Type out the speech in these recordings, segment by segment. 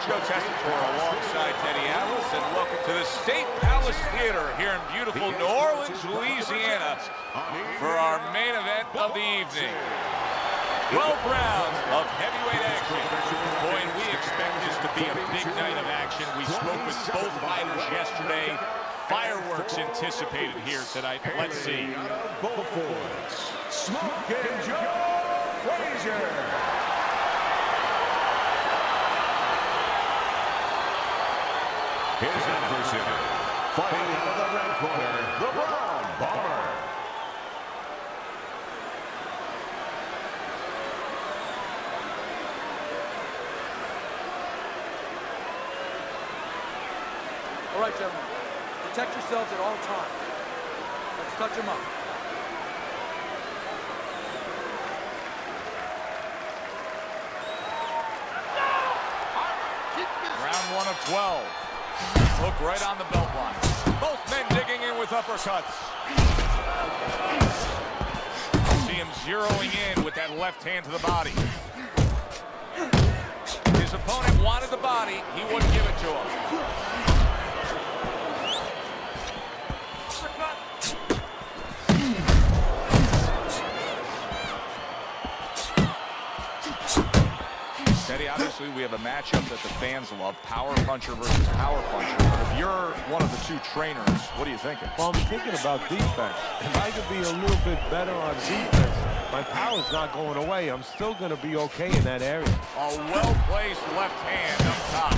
Joe Tessitore alongside Teddy Atlas, and welcome to the State Palace Theater here in beautiful New Orleans, Louisiana, for our main event of the evening. 12 rounds of heavyweight action. Boy, and we expect this to be a big night of action. We spoke with both fighters yesterday. Fireworks anticipated here tonight. Let's see. Smoking Joe Frazier. His adversary, fighting out of the red corner, the Brown Bomber. All right, gentlemen. Protect yourselves at all times. Let's touch them up. Round 1 of 12. Hook right on the belt line. Both men digging in with uppercuts. See him zeroing in with that left hand to the body. His opponent wanted the body. He wouldn't give it to him. Teddy, obviously we have a matchup that the fans love, power puncher versus power puncher. But if you're one of the two trainers, what are you thinking? Well, I'm thinking about defense. If I could be a little bit better on defense, my power's not going away. I'm still going to be okay in that area. A well-placed left hand up top.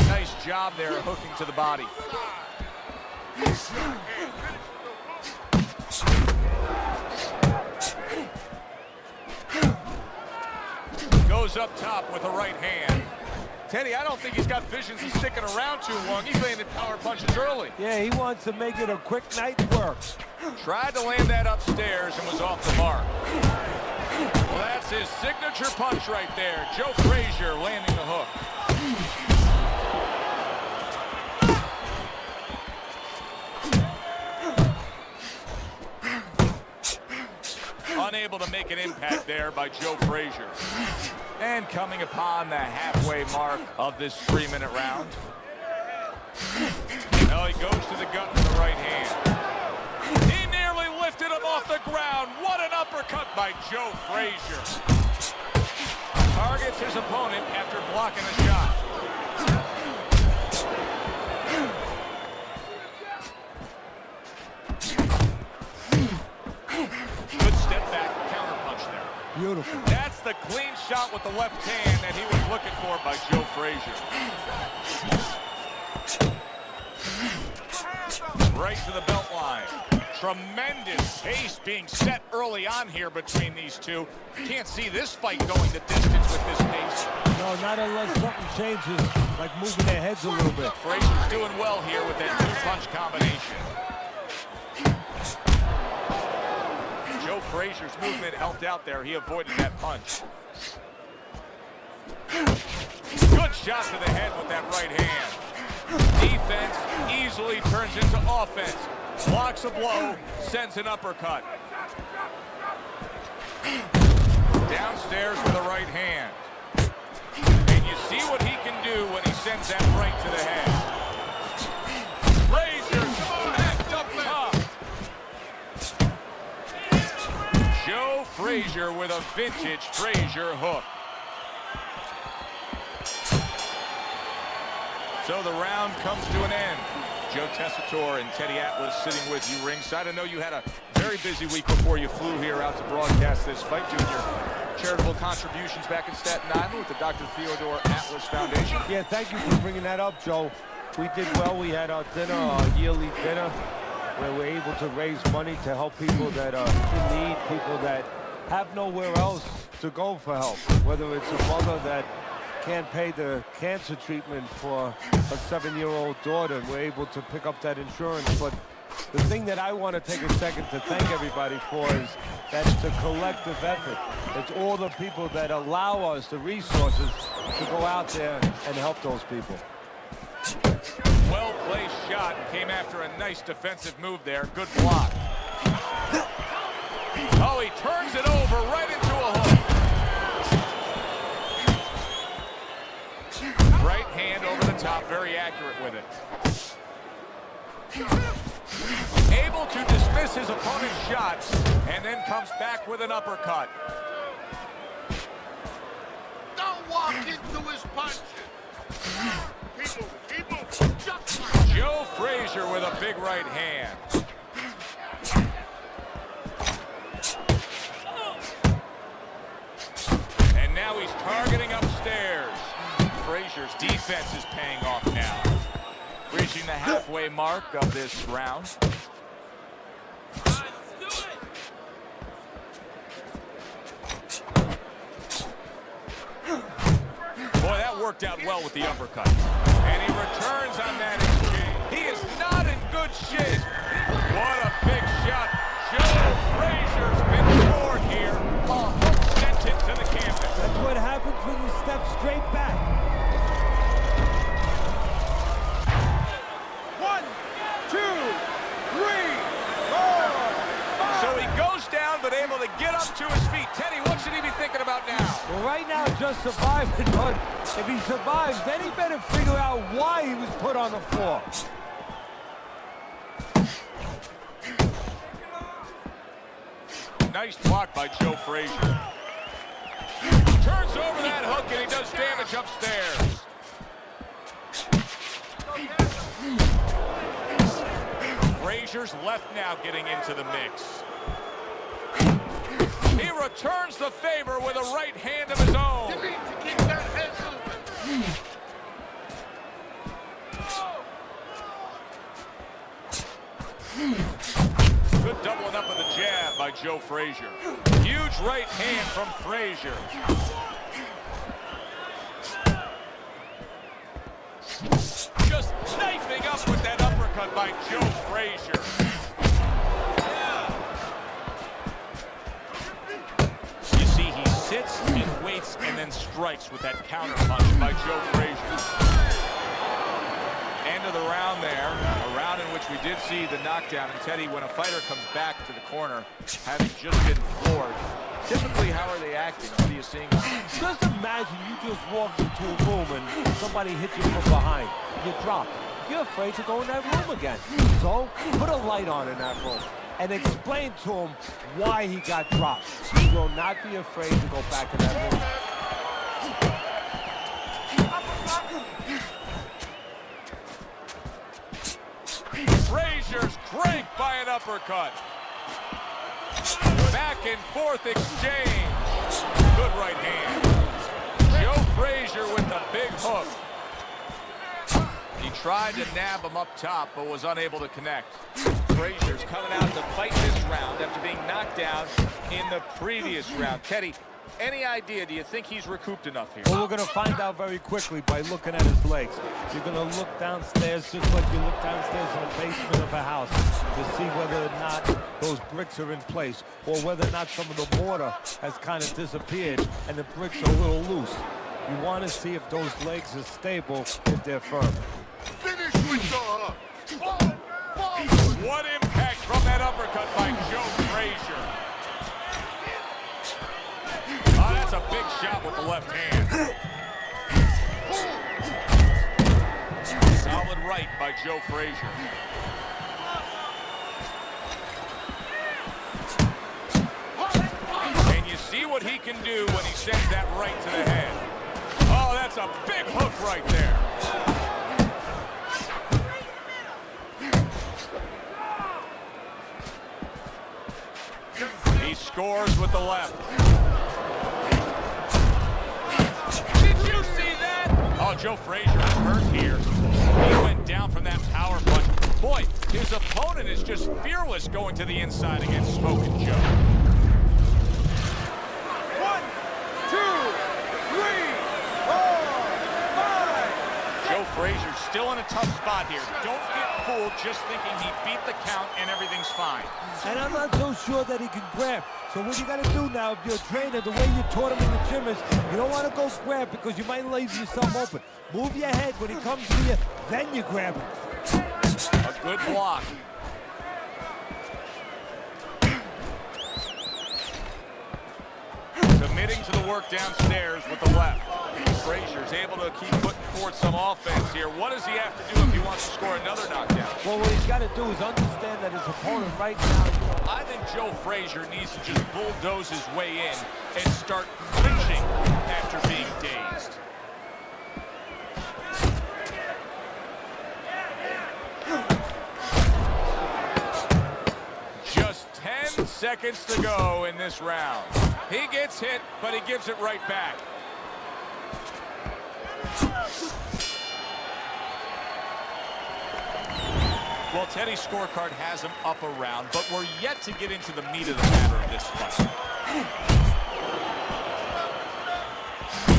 Nice job there, hooking to the body. Goes up top with a right hand. Teddy, I don't think he's got visions of sticking around too long. He's landing power punches early. Yeah, he wants to make it a quick night work. Tried to land that upstairs and was off the mark. Well, that's his signature punch right there. Joe Frazier landing the hook. Unable to make an impact there by Joe Frazier. And coming upon the halfway mark of this 3-minute round. Now he goes to the gut with the right hand. He nearly lifted him off the ground. What an uppercut by Joe Frazier. Targets his opponent after blocking a shot. Good step back counter punch there. Beautiful. That's the clean shot with the left hand that he was looking for by Joe Frazier. Right to the belt line. Tremendous pace being set early on here between these two. You can't see this fight going the distance with this pace. No, not unless something changes, like moving their heads a little bit. Frazier's doing well here with that two-punch combination. Joe Frazier's movement helped out there. He avoided that punch. Good shot to the head with that right hand. Defense easily turns into offense. Blocks a blow, sends an uppercut. Downstairs with the right hand. And you see what he can do when he sends that right to the head. Frazier backed up top. Joe Frazier with a vintage Frazier hook. So the round comes to an end. Joe Tessitore and Teddy Atlas sitting with you ringside. I know you had a very busy week before you flew here out to broadcast this fight, doing your charitable contributions back in Staten Island with the Dr. Theodore Atlas Foundation. Yeah, thank you for bringing that up, Joe. We did well. We had our dinner, our yearly dinner, where we're able to raise money to help people that are in need, people that have nowhere else to go for help, whether it's a mother that can't pay the cancer treatment for a 7-year-old daughter, and we're able to pick up that insurance. But the thing that I want to take a second to thank everybody for is that it's a collective effort. It's all the people that allow us the resources to go out there and help those people. Well-placed shot, came after a nice defensive move there. Good block. Oh, he turns it over right into a hook. top, very accurate with it. Able to dismiss his opponent's shot, and then comes back with an uppercut. Don't walk into his punches. Joe Frazier with a big right hand. And now he's targeting upstairs. Frazier's defense is paying off now. Reaching the halfway mark of this round. Boy, that worked out well with the uppercut. And he returns on that exchange. He is not in good shape. What a big shot. Joe Frazier's been scored here. Sent it to the canvas. That's what happens when you step straight back. 1, 2, 3, 4, 5. So he goes down, but able to get up to his feet. Teddy, what should he be thinking about now? Well, right now, just surviving, but if he survives, then he better figure out why he was put on the floor. Nice block by Joe Frazier. Turns over that hook, and he does damage upstairs. Frazier's left now getting into the mix. He returns the favor with a right hand of his own. You need to keep that head moving. Good doubling up of the jab by Joe Frazier. Huge right hand from Frazier. Just knifing up with that uppercut by Joe Frazier. You see, he sits and waits and then strikes with that counter punch by Joe Frazier. End of the round there, a round in which we did see the knockdown. And Teddy, when a fighter comes back to the corner, having just been floored, typically how are they acting? What are you seeing? Just imagine you just walked into a room and somebody hit you from behind. You drop. You're afraid to go in that room again. So put a light on in that room and explain to him why he got dropped. He will not be afraid to go back in that room. Frazier's cranked by an uppercut. Back and forth exchange. Good right hand. Joe Frazier with the big hook. He tried to nab him up top, but was unable to connect. Frazier's coming out to fight this round after being knocked down in the previous round. Teddy, any idea? Do you think he's recouped enough here? Well, we're going to find out very quickly by looking at his legs. You're going to look downstairs just like you look downstairs in the basement of a house to see whether or not those bricks are in place or whether or not some of the mortar has kind of disappeared and the bricks are a little loose. You want to see if those legs are stable, if they're firm. Finish with the hook. What impact from that uppercut by Joe Frazier. Oh, that's a big shot with the left hand. Solid right by Joe Frazier. And you see what he can do when he sends that right to the head. Oh, that's a big hook right there. He scores with the left. Did you see that? Oh, Joe Frazier is hurt here. He went down from that power punch. Boy, his opponent is just fearless going to the inside against Smokin' Joe. 1, 2, 3, 4, 5. Joe Frazier's still in a tough spot here. Don't get fooled just thinking he beat the count and everything's fine. And I'm not so sure that he can grab. So what you got to do now, if you're a trainer, the way you taught him in the gym is, you don't want to go grab because you might leave yourself open. Move your head when he comes to you, then you grab him. A good block. Committing to the work downstairs with the left. Frazier's able to keep putting forth some offense here. What does he have to do if he wants to score another knockdown? Well, what he's got to do is understand that his opponent right now, I think Joe Frazier needs to just bulldoze his way in and start clinching after being dazed. Just 10 seconds to go in this round. He gets hit, but he gives it right back. Well, Teddy's scorecard has him up a round, but we're yet to get into the meat of the matter of this fight.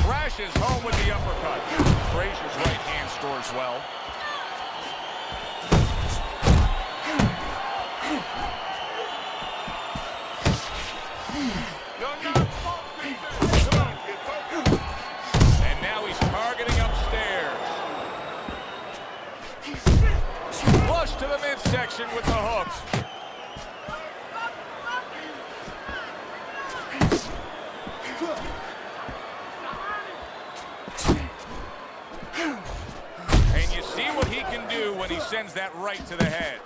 Crashes home with the uppercut. Frazier's right hand scores well. And now he's targeting upstairs. Flush to the midsection with the hook. And you see what he can do when he sends that right to the head.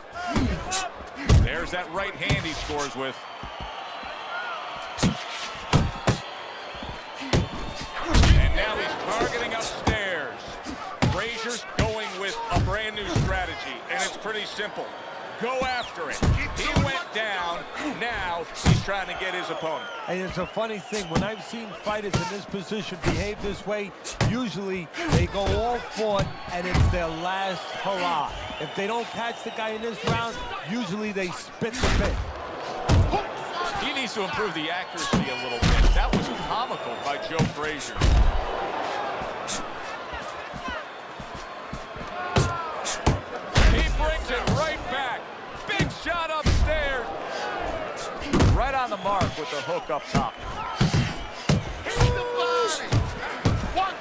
There's that right hand he scores with. And now he's targeting upstairs. Frazier's going with a brand new strategy, and it's pretty simple. Go after it. He went down. Now he's trying to get his opponent. and it's a funny thing, when I've seen fighters in this position behave this way, usually they go all for it, and it's their last hurrah. If they don't catch the guy in this round, usually they spit the bit. He needs to improve the accuracy a little bit. That was comical by Joe Frazier. He brings it right back. Big shot upstairs. Right on the mark with the hook up top. Hit the body. One.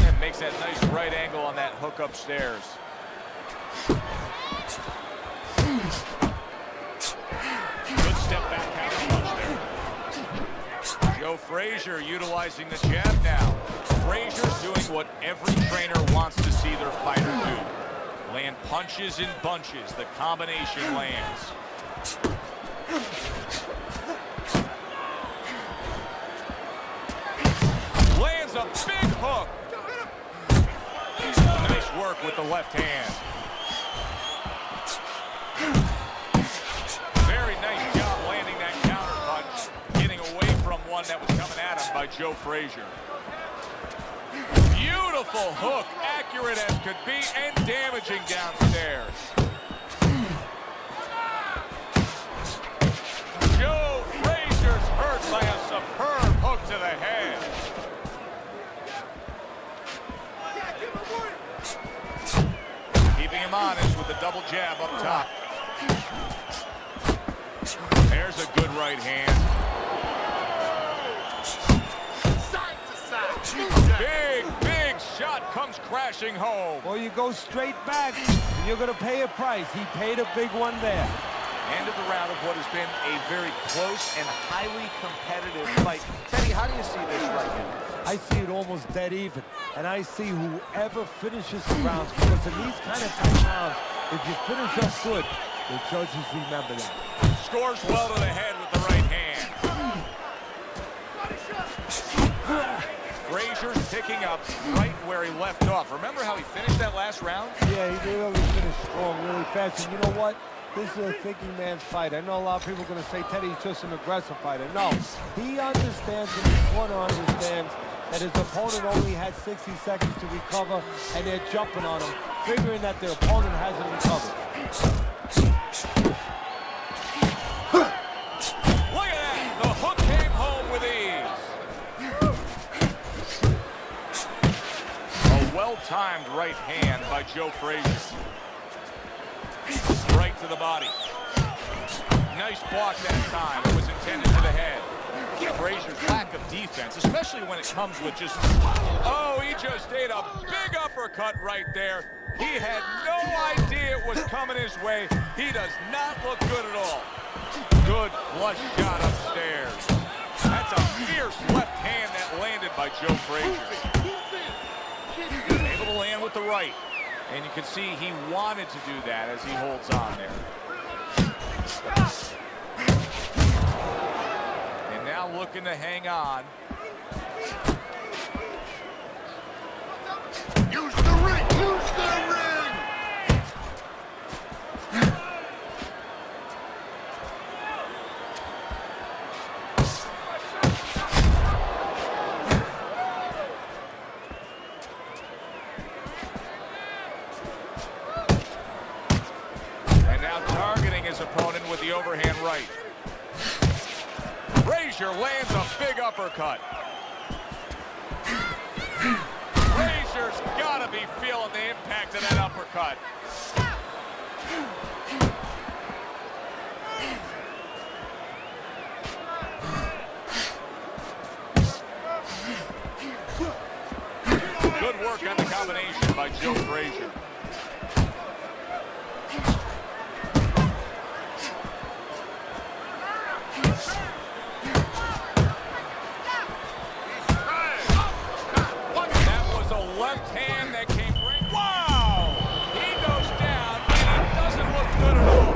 And makes that nice right angle on that hook upstairs. Good step back counter punch there. Joe Frazier utilizing the jab now. Frazier's doing what every trainer wants to see their fighter do. Land punches in bunches. The combination lands. Lands a big hook. Nice work with the left hand. Very nice job landing that counter punch, getting away from one that was coming at him by Joe Frazier. Beautiful hook, accurate as could be, and damaging downstairs. Joe Frazier's hurt by a superb hook to the head. Keeping him honest with the double jab up top. There's a good right hand. Side to side. Big shot comes crashing home. Or you go straight back, and you're going to pay a price. He paid a big one there. End of the round of what has been a very close and highly competitive fight. Teddy, how do you see this right now? I see it almost dead even, and I see whoever finishes the rounds, because in these kind of tight rounds, if you finish up good, the judges remember that. Scores well to the head with the right hand. Frazier's picking up right where he left off. Remember how he finished that last round? Yeah, he really finished strong, really fast. And you know what? This is a thinking man's fight. I know a lot of people are going to say Teddy's just an aggressive fighter. No, he understands, and his corner understands, that his opponent only had 60 seconds to recover, and they're jumping on him, figuring that their opponent hasn't recovered. Look at that! The hook came home with ease. A well-timed right hand by Joe Frazier. Right to the body. Nice block that time. It was intended for the head. Frazier's lack of defense, especially when it comes with just... Oh, he just ate a big uppercut right there. He had no idea it was coming his way. He does not look good at all. Good flush shot upstairs. That's a fierce left hand that landed by Joe Frazier. Able to land with the right. And you can see he wanted to do that as he holds on there. And now looking to hang on. Use the ring! Use the ring! And now targeting his opponent with the overhand right. Frazier lands a big uppercut. Frazier's gotta be feeling the impact of that uppercut. Good work on the combination by Joe Frazier. That was a left hand that came right. Wow! He goes down, and it doesn't look good at all.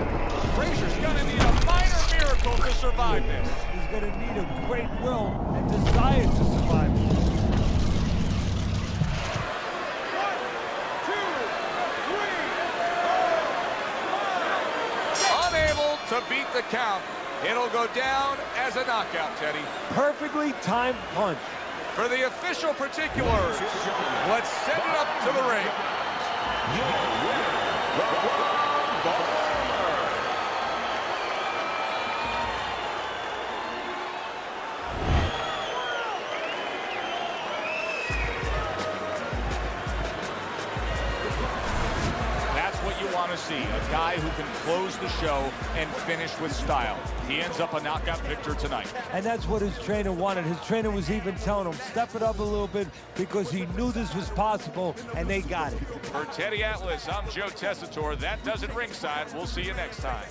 Frazier's gonna need a minor miracle to survive this. He's going to need a great will and desire to survive. Unable to beat the count. It'll go down as a knockout, Teddy. Perfectly timed punch. For the official particulars, let's send it up to the ring. That's what you want to see, a guy who can close the show and finish with style. He ends up a knockout victor tonight. And that's what his trainer wanted. His trainer was even telling him, step it up a little bit, because he knew this was possible, and they got it. For Teddy Atlas, I'm Joe Tessitore. That does it ringside. We'll see you next time.